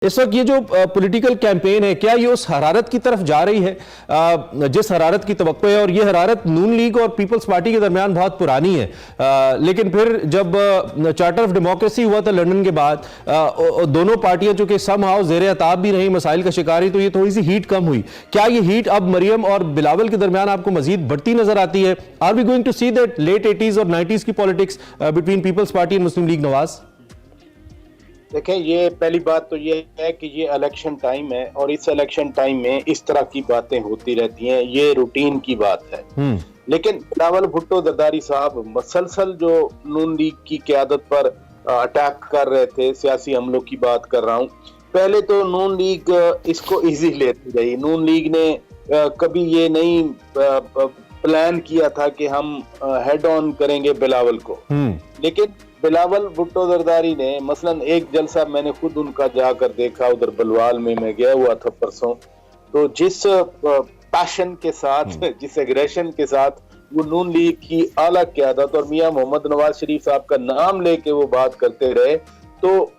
इस वक्त ये जो पॉलिटिकल कैंपेन है, क्या ये उस हरारत की तरफ जा रही है जिस हरारत की तवक्को है? और ये हरारत नून लीग और पीपल्स पार्टी के दरमियान बहुत पुरानी है, लेकिन फिर जब चार्टर ऑफ डेमोक्रेसी हुआ था लंदन के बाद, दोनों पार्टियां चूंकि समहाउ ज़ेरे अताब भी रही, मसाइल का शिकार ही, तो ये थोड़ी सी हीट कम हुई। क्या ये हीट अब मरियम और बिलावल के दरमियान आपको मजीद बढ़ती नजर आती है? Are we going to see that late 80s और 90s की politics between Peoples Party and Muslim League? Nawaz, देखें, ये पहली बात तो ये है कि ये इलेक्शन टाइम है और इस इलेक्शन टाइम में इस तरह की बातें होती रहती हैं, ये रूटीन की बात है। लेकिन बिलावल भुट्टो जरदारी साहब मसलसल जो नून लीग की क़यादत पर अटैक कर रहे थे, सियासी हमलों की बात कर रहा हूँ। पहले तो नून लीग इसको इजी लेती रही। नून लीग ने कभी ये नहीं प्लान किया था कि हम हेड ऑन करेंगे बिलावल को, लेकिन बिलावल भुट्टो जरदारी ने मसलन एक जलसा मैंने खुद उनका जाकर देखा, उधर बलवाल में मैं गया हुआ था परसों, तो जिस पैशन के साथ, जिस एग्रेशन के साथ वो नून लीग की आला क़यादत और मियां मोहम्मद नवाज शरीफ साहब का नाम लेके वो बात करते रहे, तो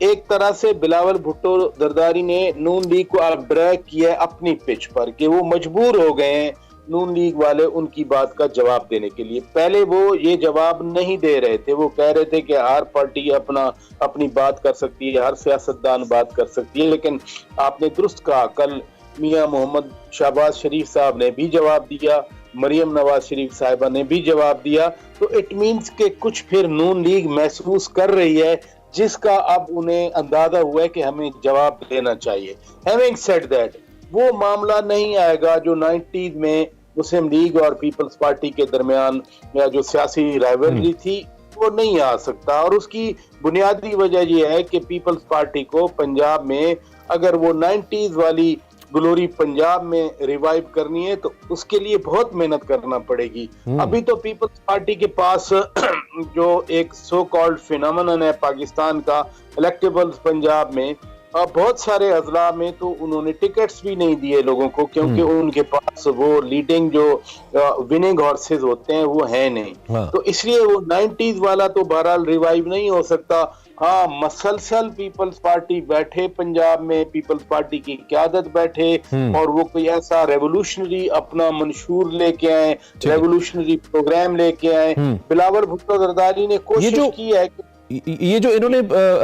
एक तरह से बिलावल भुट्टो जरदारी ने नून लीग को अब ब्रेक किया अपनी पिच पर कि वो मजबूर हो गए हैं नून लीग वाले उनकी बात का जवाब देने के लिए। पहले वो ये जवाब नहीं दे रहे थे, वो कह रहे थे कि हर पार्टी अपनी बात कर सकती है, हर सियासतदान बात कर सकती है, लेकिन आपने दुरुस्त कहा, कल मियां मोहम्मद शहबाज शरीफ साहब ने भी जवाब दिया, मरियम नवाज शरीफ साहिबा ने भी जवाब दिया। तो इट मीन्स के कुछ फिर नून लीग महसूस कर रही है जिसका अब उन्हें अंदाजा हुआ है कि हमें जवाब देना चाहिए। हैविंग सेड दैट, वो मामला नहीं आएगा जो 90s में मुस्लिम लीग और पीपल्स पार्टी के दरमियान या जो सियासी राइवलरी थी, वो नहीं आ सकता। और उसकी बुनियादी वजह यह है कि पीपल्स पार्टी को पंजाब में अगर वो 90s वाली ग्लोरी पंजाब में रिवाइव करनी है तो उसके लिए बहुत मेहनत करना पड़ेगी। अभी तो पीपल्स पार्टी के पास जो एक सो कॉल्ड फिनोमेनन है पाकिस्तान का, इलेक्टेबल्स पंजाब में, बहुत सारे अजला में तो उन्होंने टिकट्स भी नहीं दिए लोगों को, क्योंकि उनके पास वो लीडिंग जो विनिंग हॉर्सेस होते हैं वो है नहीं। तो इसलिए वो 90s वाला तो बहरहाल रिवाइव नहीं हो सकता। हाँ, मसलसल पीपल्स पार्टी बैठे पंजाब में, पीपल्स पार्टी की क़यादत बैठे और वो कोई ऐसा रेवोल्यूशनरी अपना मंशूर लेके आए, रेवोल्यूशनरी प्रोग्राम लेके आए। बिलावल भुट्टो जरदारी ने कोशिश की है कि ये जो इन्होंने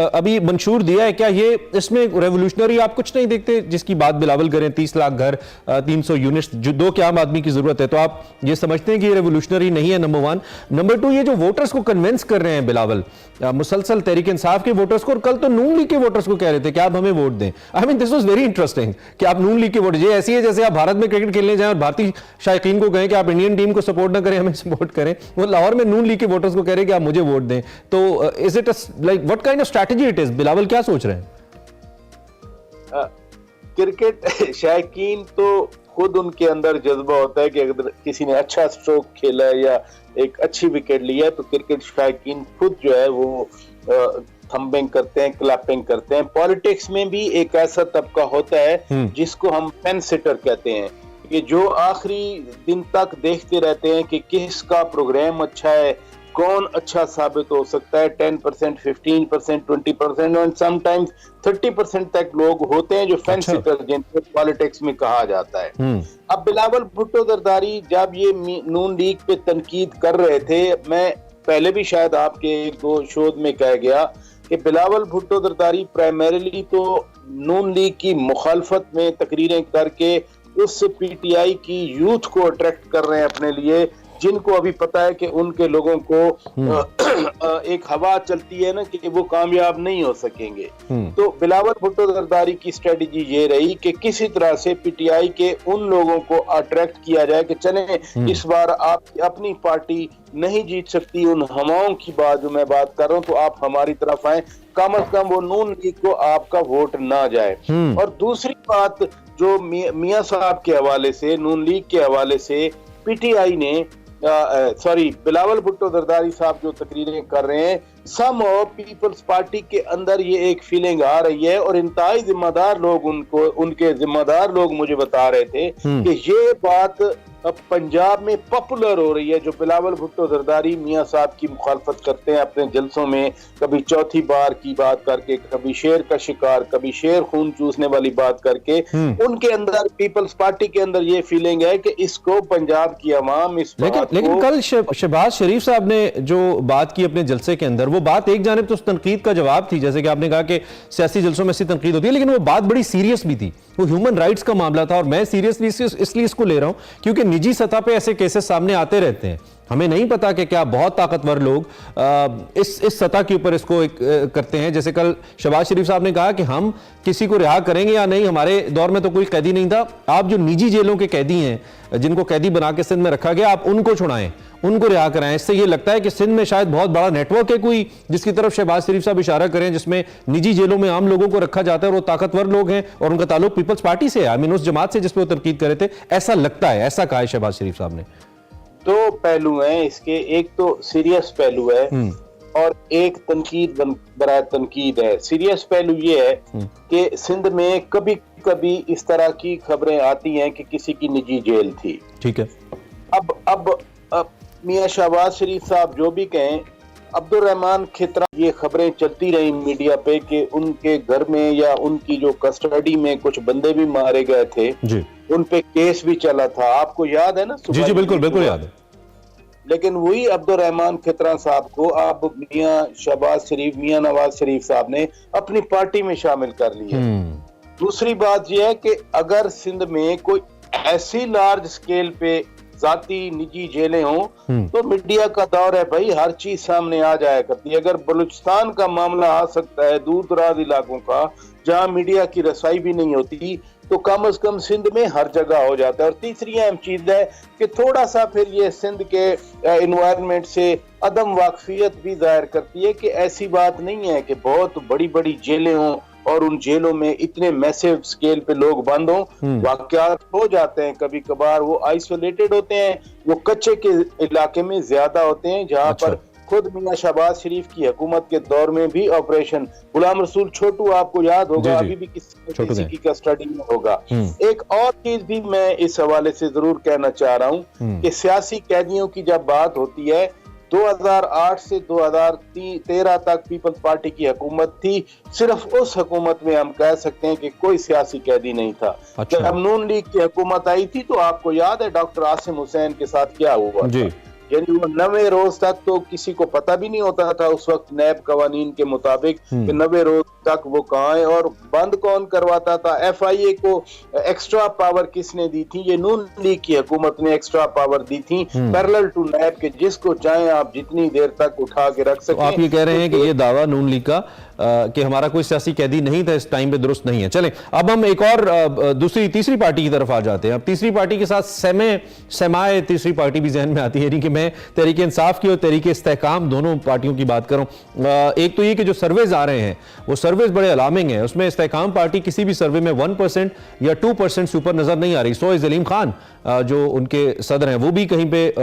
अभी मंशूर दिया है, क्या ये इसमें रेवोल्यूशनरी आप कुछ नहीं देखते जिसकी बात बिलावल करें? 30 लाख घर, 300 यूनिट्स, जो 2 के आम आदमी की जरूरत है, तो आप ये समझते हैं कि ये रेवोल्यूशनरी नहीं है? नंबर 1। नंबर 2, ये जो वोटर्स को कन्विंस कर रहे हैं बिलावल, मुसलसल तहरीक इंसाफ के वोटर्स को, और कल तो नून लीग के वोटर्स को कह रहे थे कि आप हमें वोट दें। I mean this was very interesting कि आप नून लीग के वोट, ये ऐसी है जैसे आप भारत में क्रिकेट खेलने जाएं और भारतीय शायकीन को कहें कि आप इंडियन टीम को सपोर्ट ना करें, हमें सपोर्ट करें। वो लाहौर में नून लीग के वोटर्स को कह रहे हैं कि आप मुझे वोट दें। तो is it like what kind of strategy it is? Bilawal क्या सोच रहे हैं? क्रिकेट शायकीन तो खुद उनके अंदर जज्बा होता है कि अगर किसी ने अच्छा स्ट्रोक खेला है या एक अच्छी विकेट लिया है तो क्रिकेट शायकीन खुद जो है वो थंबिंग करते हैं, क्लैपिंग करते हैं। पॉलिटिक्स में भी एक ऐसा तबका होता है जिसको हम पेन सिटर कहते हैं, कि जो आखिरी दिन तक देखते रहते हैं कि किसका प्रोग्राम अच्छा है, कौन अच्छा साबित हो सकता है। 10%, 15%, 20% और समटाइम्स 30% तक लोग होते हैं जो फेंस सिटर, जिनको पॉलिटिक्स में कहा जाता है। अब बिलावल भुट्टो जरदारी जब ये नून लीग पे तनकीद कर रहे थे, मैं पहले भी शायद आपके 1-2 शोध में कह गया कि बिलावल भुट्टो जरदारी प्राइमरीली तो नून लीग की मुखालफत में तकरीरें करके उस पीटीआई की यूथ को अट्रैक्ट कर रहे हैं अपने लिए, जिनको अभी पता है कि उनके लोगों को एक हवा चलती है ना कि वो कामयाब नहीं हो सकेंगे। तो बिलावल भुट्टो जरदारी की स्ट्रेटजी ये रही कि किसी तरह से पीटीआई के उन लोगों को अट्रैक्ट किया जाए कि चले इस बार आप अपनी पार्टी नहीं जीत सकती, उन हवाओं की बात जो मैं बात कर रहा हूँ, तो आप हमारी तरफ आए, कम अज कम वो नून लीग को आपका वोट ना जाए। और दूसरी बात जो मियां साहब के हवाले से, नून लीग के हवाले से पीटीआई ने बिलावल भुट्टो जरदारी साहब जो तकरीरें कर रहे हैं, सम ऑफ पीपल्स पार्टी के अंदर ये एक फीलिंग आ रही है और इंतहाई जिम्मेदार लोग उनके जिम्मेदार लोग मुझे बता रहे थे कि ये बात अब पंजाब में पॉपुलर हो रही है, जो बिलावल भुट्टो जरदारी मियां साहब की मुखालफत करते हैं अपने जलसों में, कभी चौथी बार की बात करके, कभी शेर का शिकार, कभी शेर खून चूसने वाली बात करके, उनके अंदर पीपल्स पार्टी के अंदर ये फीलिंग है कि इसको पंजाब की आवाम इस लेकिन कल शहबाज शरीफ साहब ने जो बात की अपने जलसे के अंदर, वो बात एक जानिब तो उस तनकीद का जवाब थी, जैसे कि आपने कहा कि सियासी जलसों में ऐसी तनकीद होती है, लेकिन वो बात बड़ी सीरियस भी थी, वो ह्यूमन राइट्स का मामला था। और मैं सीरियसली इसलिए इसको ले रहा हूं क्योंकि निजी सतह पे ऐसे केसेस सामने आते रहते हैं। हमें नहीं पता कि क्या बहुत ताकतवर लोग इस सतह के ऊपर इसको करते हैं। जैसे कल शहबाज शरीफ साहब ने कहा कि हम किसी को रिहा करेंगे या नहीं, हमारे दौर में तो कोई कैदी नहीं था, आप जो निजी जेलों के कैदी हैं, जिनको कैदी बना के सिंध में रखा गया, आप उनको छुड़ाएं, उनको रिहा कराएं। इससे ये लगता है कि सिंध में शायद बहुत बड़ा नेटवर्क है कोई, जिसकी तरफ शहबाज शरीफ साहब इशारा करें, जिसमें निजी जेलों में आम लोगों को रखा जाता है और वो ताकतवर लोग हैं और उनका ताल्लुक पीपल्स पार्टी से है, आई मीन उस जमात से जिस पर वो तनकीद करे थे। ऐसा लगता है, ऐसा कहा है शहबाज शरीफ साहब ने। दो पहलू हैं इसके, एक तो सीरियस पहलू है और एक तनकीद बराए तनकीद है। सीरियस पहलू ये है कि सिंध में कभी कभी इस तरह की खबरें आती हैं कि किसी की निजी जेल थी, ठीक है। अब मियां शहबाज शरीफ साहब जो भी कहें, अब्दुल रहमान खितरा, ये खबरें चलती रही मीडिया पे कि उनके घर में या उनकी जो कस्टडी में कुछ बंदे भी मारे गए थे जी। उन पे केस भी चला था, आपको याद है ना? जी बिल्कुल बिल्कुल याद है। लेकिन वही अब्दुल रहमान खितरा साहब को अब मियां नवाज शरीफ साहब ने अपनी पार्टी में शामिल कर लिया। दूसरी बात यह है कि अगर सिंध में कोई ऐसी लार्ज स्केल पे जाती निजी जेलें हों तो मीडिया का दौर है भाई, हर चीज सामने आ जाया करती है। अगर बलूचिस्तान का मामला आ सकता है, दूर दराज इलाकों का जहां मीडिया की रसाई भी नहीं होती, तो कम से कम सिंध में हर जगह हो जाता है। और तीसरी अहम चीज है कि थोड़ा सा फिर ये सिंध के एनवायरनमेंट से अदम वाकफियत भी जाहिर करती है कि ऐसी बात नहीं है कि बहुत बड़ी बड़ी जेलें हों और उन जेलों में इतने मैसिव स्केल पे लोग बंद हों। वाकयात हो जाते हैं कभी कभार, वो आइसोलेटेड होते हैं, वो कच्चे के इलाके में ज्यादा होते हैं, जहां पर खुद मियां शहबाज शरीफ की हुकूमत के दौर में भी ऑपरेशन गुलाम रसूल छोटू, आपको याद होगा, अभी भी किसी की कस्टडी में होगा। एक और चीज भी मैं इस हवाले से जरूर कहना चाह रहा हूँ कि सियासी कैदियों की जब बात होती है, 2008 से 2013 तक पीपल्स पार्टी की हुकूमत थी, सिर्फ उस हुकूमत में हम कह सकते हैं कि कोई सियासी कैदी नहीं था। जब नून लीग की हुकूमत आई थी तो आपको याद है डॉक्टर आसिम हुसैन के साथ क्या हुआ था? यानी वो 90 रोज तक तो किसी को पता भी नहीं होता था उस वक्त नैब कवानीन के मुताबिक कि 90 रोज तक वो कहाँ है और बंद कौन करवाता था। FIA को एक्स्ट्रा पावर किसने दी थी? ये नून लीग की हुकूमत ने एक्स्ट्रा पावर दी थी पैरेलल टू नैब के, जिसको चाहे आप जितनी देर तक उठा के रख सकें। आप ये कह रहे हैं कि ये दावा नून लीग का कि हमारा कोई सियासी कैदी नहीं था इस टाइम पे दुरुस्त नहीं है। चलें अब हम एक और तीसरी पार्टी की तरफ आ जाते हैं। अब तीसरी पार्टी के साथ सेमाए तीसरी पार्टी भी जहन में आती है, कि मैं तहरीक इंसाफ की और तहरीक इस्तेहकाम दोनों पार्टियों की बात करूं। एक तो ये कि जो सर्वेज आ रहे हैं वो सर्वेज बड़े अलार्मिंग हैं। उसमें इस्तेहकाम पार्टी किसी भी सर्वे में 1% या 2% से ऊपर नजर नहीं आ रही। सो जलीम खान जो उनके सदर हैं वो भी कहीं पे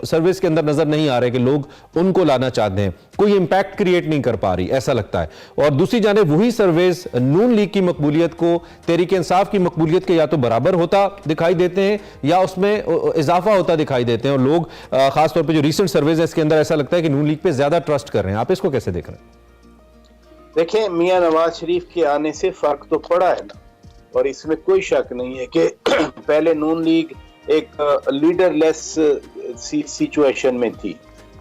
सर्विस के अंदर नजर नहीं आ रहे कि लोग उनको लाना चाहते हैं, कोई इंपैक्ट क्रिएट नहीं कर पा रही, ऐसा लगता है। और दूसरी जानिब वही सर्वेस नून लीग की मकबूलियत को तहरीक इंसाफ की मकबूलियत के या तो बराबर होता दिखाई देते हैं या उसमें इजाफा होता दिखाई देते हैं। और लोग खासतौर पर जो रिसेंट सर्वेज है इसके अंदर ऐसा लगता है कि नून लीग पे ज्यादा ट्रस्ट कर रहे हैं। आप इसको कैसे देख रहे हैं? देखें, मियां नवाज शरीफ के आने से फर्क तो पड़ा है ना, और इसमें कोई शक नहीं है कि पहले नून लीग एक लीडरलेस सिचुएशन में थी।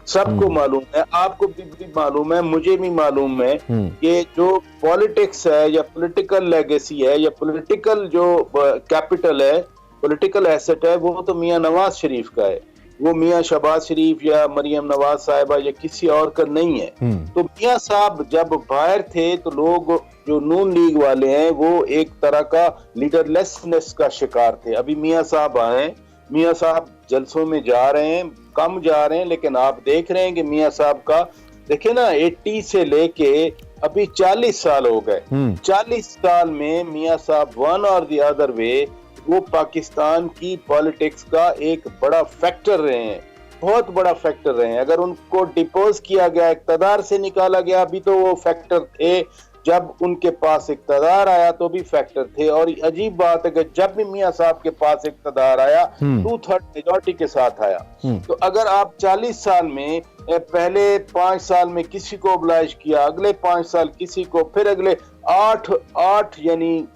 सबको मालूम है, आपको भी मालूम है, मुझे भी मालूम है कि जो पॉलिटिक्स है या पॉलिटिकल लेगेसी है या पॉलिटिकल जो कैपिटल है, पॉलिटिकल एसेट है, वो तो मियां नवाज शरीफ का है। वो मियां शहबाज शरीफ या मरियम नवाज साहिबा या किसी और का नहीं है। तो मियां साहब जब बाहर थे तो लोग जो नून लीग वाले हैं वो एक तरह का लीडरलेसनेस का शिकार थे। अभी मियां साहब आए, मियां साहब जलसों में जा रहे हैं, कम जा रहे हैं, लेकिन आप देख रहे हैं कि मियां साहब का देखिए ना 80 से लेके अभी 40 साल हो गए। 40 साल में मियां साहब वन और द अदर वे वो पाकिस्तान की पॉलिटिक्स का एक बड़ा फैक्टर रहे हैं, बहुत बड़ा फैक्टर रहे हैं। अगर उनको डिपोज किया गया, इक़्तिदार से निकाला गया, अभी तो वो फैक्टर थे जब उनके पास इक़्तिदार आया तो भी फैक्टर थे। और अजीब बात है कि जब भी मियां साहब के पास इक़्तिदार आया 2/3 मेजॉरिटी के साथ आया। तो अगर आप 40 साल में पहले 5 साल में किसी को ओबलाइज किया, अगले 5 साल किसी को, फिर अगले 8 यानी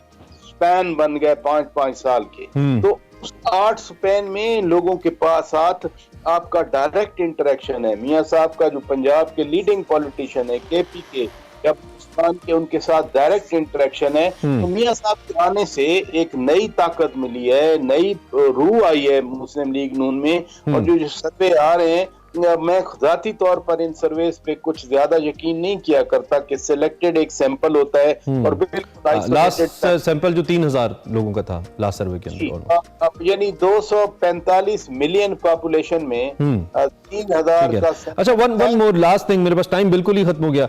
स्पैन बन गए 5-5 साल के। तो उस 8 स्पैन में लोगों के पास साथ आपका डायरेक्ट इंटरेक्शन है। मियां साहब का जो पंजाब के लीडिंग पॉलिटिशियन है, केपी के या पाकिस्तान के, उनके साथ डायरेक्ट इंटरेक्शन है। तो मियां साहब के आने से एक नई ताकत मिली है, नई रूह आई है मुस्लिम लीग नून में। और जो सर्वे आ रहे हैं, मैं जाती तौर पर इन सर्वेस पे कुछ ज्यादा यकीन नहीं किया करता कि सिलेक्टेड एक सैंपल होता है और बिल्कुल लास्ट सैंपल जो 3000 लोगों का था लास्ट सर्वे के अंदर, यानी 245 मिलियन पॉपुलेशन में 3000 का। अच्छा, वन मोर लास्ट थिंग, मेरे पास टाइम बिल्कुल ही खत्म हो गया।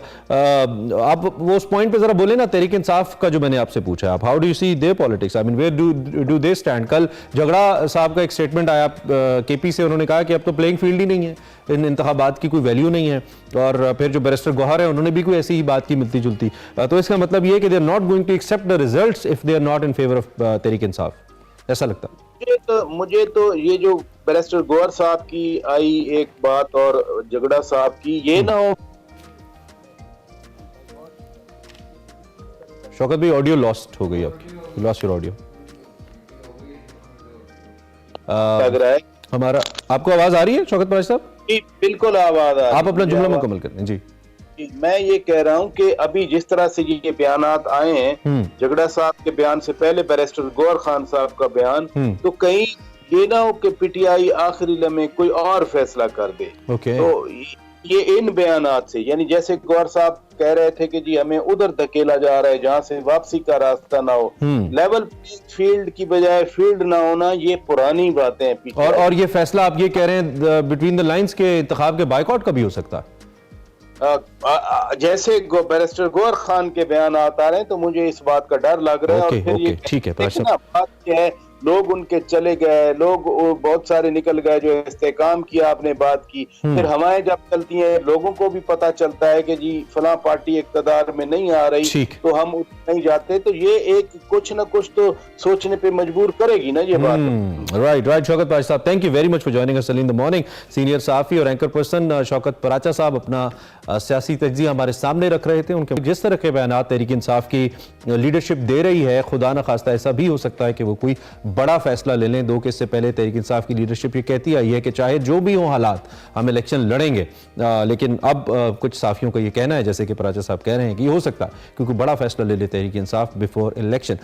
आप वो उस पॉइंट पे जरा बोले ना, तहरीक इंसाफ का जो मैंने आपसे पूछा, आप how do you see their politics, I mean where do they stand. कल झगड़ा साहब का एक स्टेटमेंट आया केपी से, उन्होंने कहा कि अब तो प्लेइंग फील्ड ही नहीं है, इन इंतखाबात की कोई वैल्यू नहीं है। और फिर जो बैरिस्टर गौहर है, उन्होंने भी कोई ऐसी ही बात की मिलती जुलती। तो इसका मतलब ये है कि they are not going to accept the results if they are not in favour of Tehreek Insaf, ऐसा लगता है। मुझे तो ये जो बैरिस्टर गौहर साहब की आई एक बात और झगड़ा साहब की, ये ना हो। शौकत भाई, ऑडियो लॉस्ट हो गई आपकी, लॉस्ट योर ऑडियो। लग रहा है हमारा, आपको आवाज आ रही है शौकत भाई साहब? बिल्कुल आवाज आ रही है। आप अपना जुमला मुकम्मल करें जी। मैं ये कह रहा हूँ कि अभी जिस तरह से ये बयानात आए हैं, झगड़ा साहब के बयान से पहले बैरिस्टर गौहर खान साहब का बयान, तो कहीं ये ना हो कि पीटीआई आखिरी लम्हे कोई और फैसला कर दे। तो ये इन बयानात से, यानी जैसे गौहर साहब कह रहे थे कि जी हमें उधर धकेला जा रहा है जहां से वापसी का रास्ता ना हो, लेवल फील्ड की बजाय फील्ड ना होना, ये पुरानी बातें हैं। और ये फैसला आप ये कह रहे हैं बिटवीन द लाइंस के इंतखाब के बाइकआउट का भी हो सकता है? जैसे बैरिस्टर गौहर खान के बयान आ रहे हैं तो मुझे इस बात का डर लग रहा है। और फिर ये ठीक है, बात क्या है, लोग उनके चले गए, लोग बहुत सारे निकल गए जो इस्तेकाम किया, आपने बात की, फिर हवाएं जब चलती हैं लोगों को भी पता चलता है कि जी फलां पार्टी इक़्तिदार में नहीं आ रही, तो हम नहीं जाते। तो ये एक कुछ ना कुछ तो सोचने पे मजबूर करेगी ना ये बात। Right Shaukat Pasha Sahab, thank you very much for joining us in the morning. Senior सहाफ़ी और एंकर पर्सन शौकत पराचा साहब अपना सियासी तज्ज़िया हमारे सामने रख रहे थे। उनके जिस तरह के बयानात तहरीक इंसाफ की लीडरशिप दे रही है, खुदा न खास्ता ऐसा भी हो सकता है कि वो कोई बड़ा फैसला ले लें। 2 केस से पहले तहरीक इंसाफ की लीडरशिप ये कहती आई है कि चाहे जो भी हो हालात, हम इलेक्शन लड़ेंगे। लेकिन अब कुछ साफियों का ये कहना है, जैसे कि पराचा साहब कह रहे हैं, कि ये हो सकता है क्योंकि बड़ा फैसला ले ले तहरीक इंसाफ बिफोर इलेक्शन।